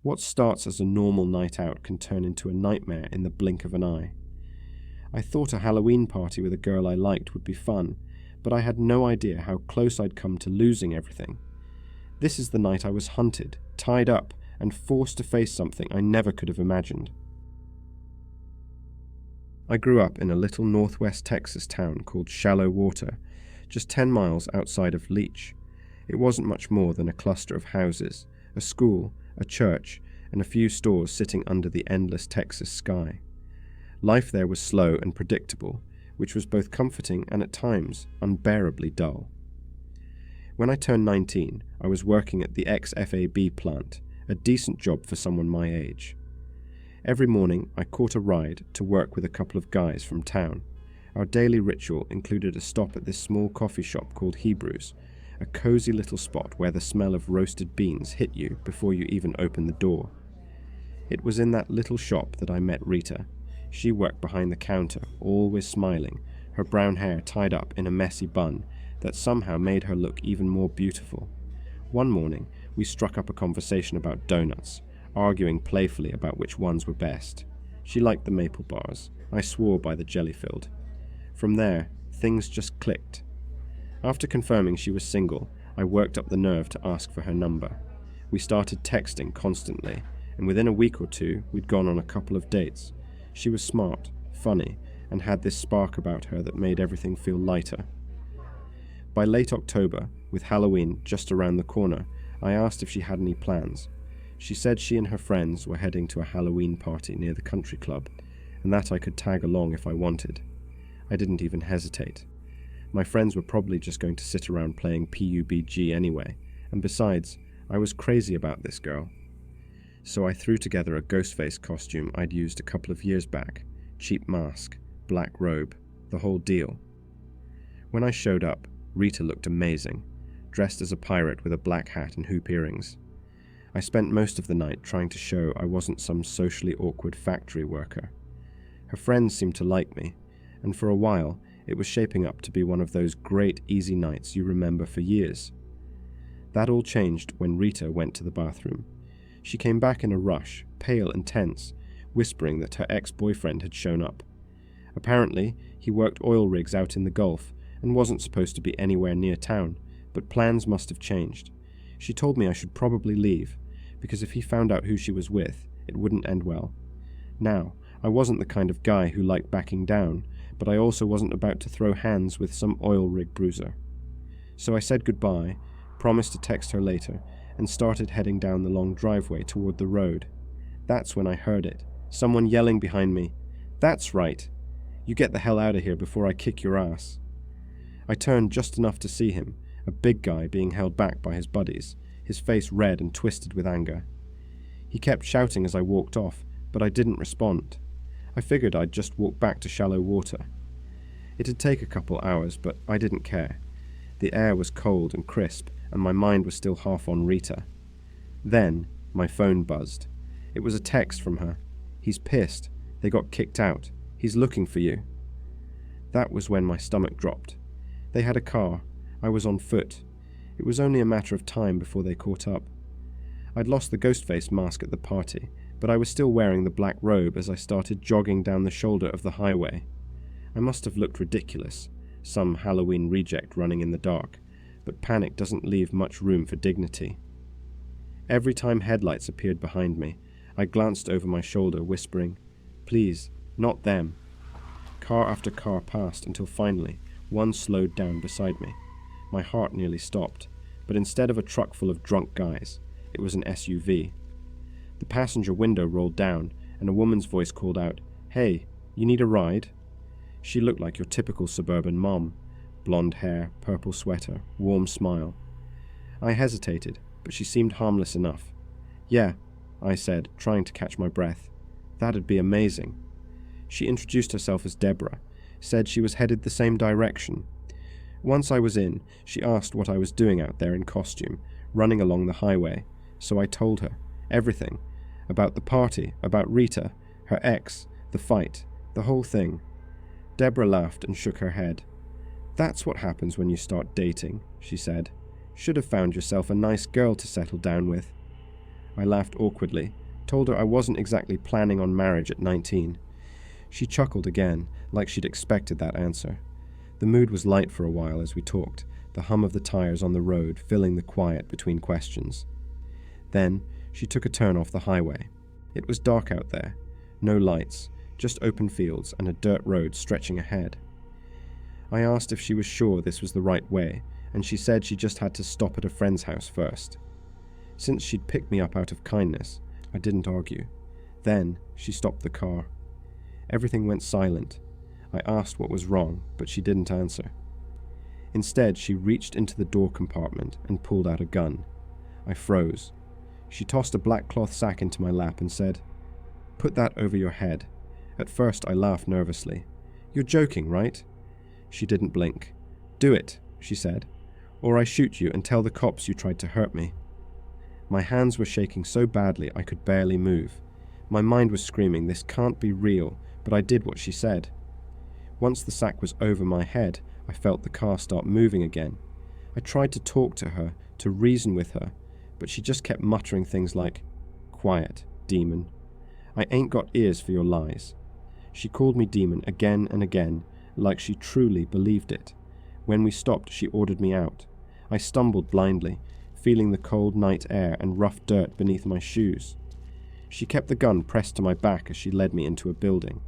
What starts as a normal night out can turn into a nightmare in the blink of an eye. I thought a Halloween party with a girl I liked would be fun, but I had no idea how close I'd come to losing everything. This is the night I was hunted, tied up, and forced to face something I never could have imagined. I grew up in a little northwest Texas town called Shallow Water, just 10 miles outside of Leech. It wasn't much more than a cluster of houses, a school, a church, and a few stores sitting under the endless Texas sky. Life there was slow and predictable, which was both comforting and at times unbearably dull. When I turned 19, I was working at the ex-FAB plant, a decent job for someone my age. Every morning I caught a ride to work with a couple of guys from town. Our daily ritual included a stop at this small coffee shop called Hebrews, a cozy little spot where the smell of roasted beans hit you before you even opened the door. It was in that little shop that I met Rita. She worked behind the counter, always smiling, her brown hair tied up in a messy bun that somehow made her look even more beautiful. One morning, we struck up a conversation about donuts, arguing playfully about which ones were best. She liked the maple bars. I swore by the jelly-filled. From there, things just clicked. After confirming she was single, I worked up the nerve to ask for her number. We started texting constantly, and within a week or two, we'd gone on a couple of dates. She was smart, funny, and had this spark about her that made everything feel lighter. By late October, with Halloween just around the corner, I asked if she had any plans. She said she and her friends were heading to a Halloween party near the country club, and that I could tag along if I wanted. I didn't even hesitate. My friends were probably just going to sit around playing PUBG anyway, and besides, I was crazy about this girl. So I threw together a Ghostface costume I'd used a couple of years back, cheap mask, black robe, the whole deal. When I showed up, Rita looked amazing, dressed as a pirate with a black hat and hoop earrings. I spent most of the night trying to show I wasn't some socially awkward factory worker. Her friends seemed to like me, and for a while it was shaping up to be one of those great easy nights you remember for years. That all changed when Rita went to the bathroom. She came back in a rush, pale and tense, whispering that her ex-boyfriend had shown up. Apparently, he worked oil rigs out in the Gulf and wasn't supposed to be anywhere near town, but plans must have changed. She told me I should probably leave, because if he found out who she was with, it wouldn't end well. Now, I wasn't the kind of guy who liked backing down, but I also wasn't about to throw hands with some oil rig bruiser. So I said goodbye, promised to text her later, and started heading down the long driveway toward the road. That's when I heard it, someone yelling behind me, "That's right! You get the hell out of here before I kick your ass." I turned just enough to see him, a big guy being held back by his buddies, his face red and twisted with anger. He kept shouting as I walked off, but I didn't respond. I figured I'd just walk back to Shallow Water. It'd take a couple hours, but I didn't care. The air was cold and crisp, and my mind was still half on Rita. Then, my phone buzzed. It was a text from her. "He's pissed. They got kicked out. He's looking for you." That was when my stomach dropped. They had a car. I was on foot. It was only a matter of time before they caught up. I'd lost the Ghostface mask at the party, but I was still wearing the black robe as I started jogging down the shoulder of the highway. I must have looked ridiculous, some Halloween reject running in the dark, but panic doesn't leave much room for dignity. Every time headlights appeared behind me, I glanced over my shoulder, whispering, "Please, not them." Car after car passed until finally one slowed down beside me. My heart nearly stopped, but instead of a truck full of drunk guys, it was an SUV. The passenger window rolled down, and a woman's voice called out, "Hey, you need a ride?" She looked like your typical suburban mom. Blonde hair, purple sweater, warm smile. I hesitated, but she seemed harmless enough. "Yeah," I said, trying to catch my breath. "That'd be amazing." She introduced herself as Deborah, said she was headed the same direction. Once I was in, she asked what I was doing out there in costume, running along the highway, so I told her everything. About the party, about Rita, her ex, the fight, the whole thing. Deborah laughed and shook her head. "That's what happens when you start dating," she said. "Should have found yourself a nice girl to settle down with." I laughed awkwardly, told her I wasn't exactly planning on marriage at 19. She chuckled again, like she'd expected that answer. The mood was light for a while as we talked, the hum of the tires on the road filling the quiet between questions. Then she took a turn off the highway. It was dark out there, no lights, just open fields and a dirt road stretching ahead. I asked if she was sure this was the right way, and she said she just had to stop at a friend's house first. Since she'd picked me up out of kindness, I didn't argue. Then she stopped the car. Everything went silent. I asked what was wrong, but she didn't answer. Instead, she reached into the door compartment and pulled out a gun. I froze. She tossed a black cloth sack into my lap and said, "Put that over your head." At first, I laughed nervously. "You're joking, right?" She didn't blink. "Do it," she said, "or I shoot you and tell the cops you tried to hurt me." My hands were shaking so badly I could barely move. My mind was screaming, "This can't be real," but I did what she said. Once the sack was over my head, I felt the car start moving again. I tried to talk to her, to reason with her, but she just kept muttering things like, "Quiet, demon. I ain't got ears for your lies." She called me demon again and again, like she truly believed it. When we stopped, she ordered me out. I stumbled blindly, feeling the cold night air and rough dirt beneath my shoes. She kept the gun pressed to my back as she led me into a building.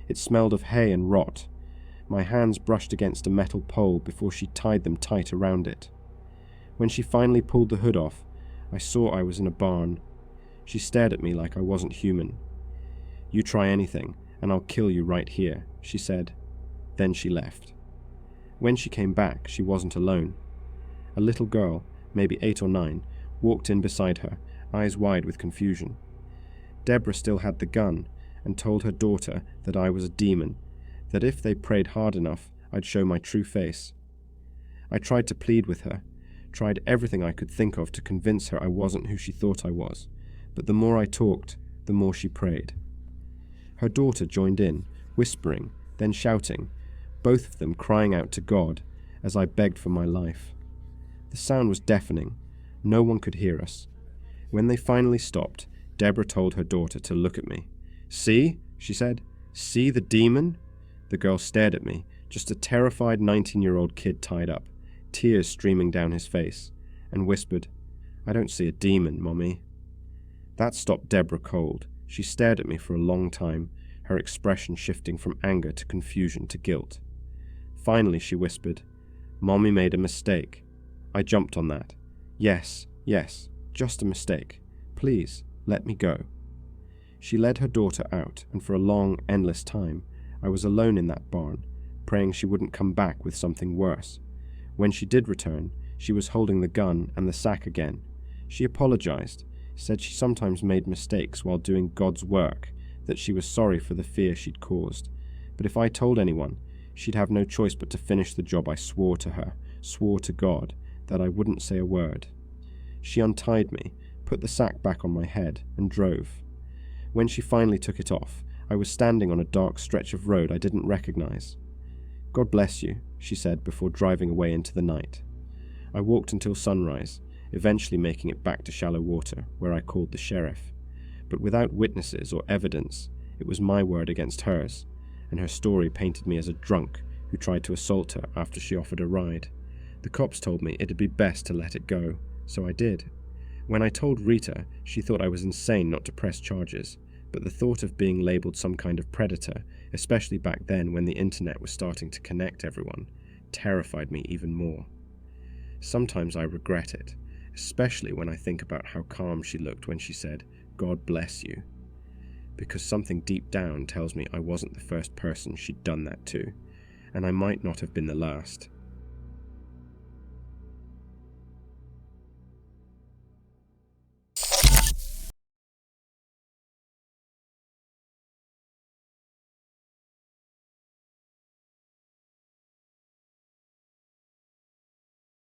It smelled of hay and rot. My hands brushed against a metal pole before she tied them tight around it. When she finally pulled the hood off, I saw I was in a barn. She stared at me like I wasn't human. "You try anything, and I'll kill you right here," she said. Then she left. When she came back, she wasn't alone. A little girl, maybe 8 or 9, walked in beside her, eyes wide with confusion. Deborah still had the gun, and told her daughter that I was a demon, that if they prayed hard enough, I'd show my true face. I tried to plead with her, tried everything I could think of to convince her I wasn't who she thought I was, but the more I talked, the more she prayed. Her daughter joined in, whispering, then shouting, both of them crying out to God as I begged for my life. The sound was deafening. No one could hear us. When they finally stopped, Deborah told her daughter to look at me. "See?" she said. "See the demon?" The girl stared at me, just a terrified 19-year-old kid tied up, tears streaming down his face, and whispered, "I don't see a demon, Mommy." That stopped Deborah cold. She stared at me for a long time, her expression shifting from anger to confusion to guilt. Finally she whispered, "Mommy made a mistake." I jumped on that. Yes, just a mistake. Please, let me go." She led her daughter out, and for a long, endless time, I was alone in that barn, praying she wouldn't come back with something worse. When she did return, she was holding the gun and the sack again. She apologized, said she sometimes made mistakes while doing God's work, that she was sorry for the fear she'd caused. But if I told anyone, she'd have no choice but to finish the job I swore to her, swore to God, that I wouldn't say a word. She untied me, put the sack back on my head, and drove. When she finally took it off, I was standing on a dark stretch of road I didn't recognize. "God bless you," she said before driving away into the night. I walked until sunrise, eventually making it back to Shallow Water, where I called the sheriff. But without witnesses or evidence, it was my word against hers, and her story painted me as a drunk who tried to assault her after she offered a ride. The cops told me it'd be best to let it go, so I did. When I told Rita, she thought I was insane not to press charges, but the thought of being labelled some kind of predator, especially back then when the internet was starting to connect everyone, terrified me even more. Sometimes I regret it, especially when I think about how calm she looked when she said, "God bless you," because something deep down tells me I wasn't the first person she'd done that to, and I might not have been the last.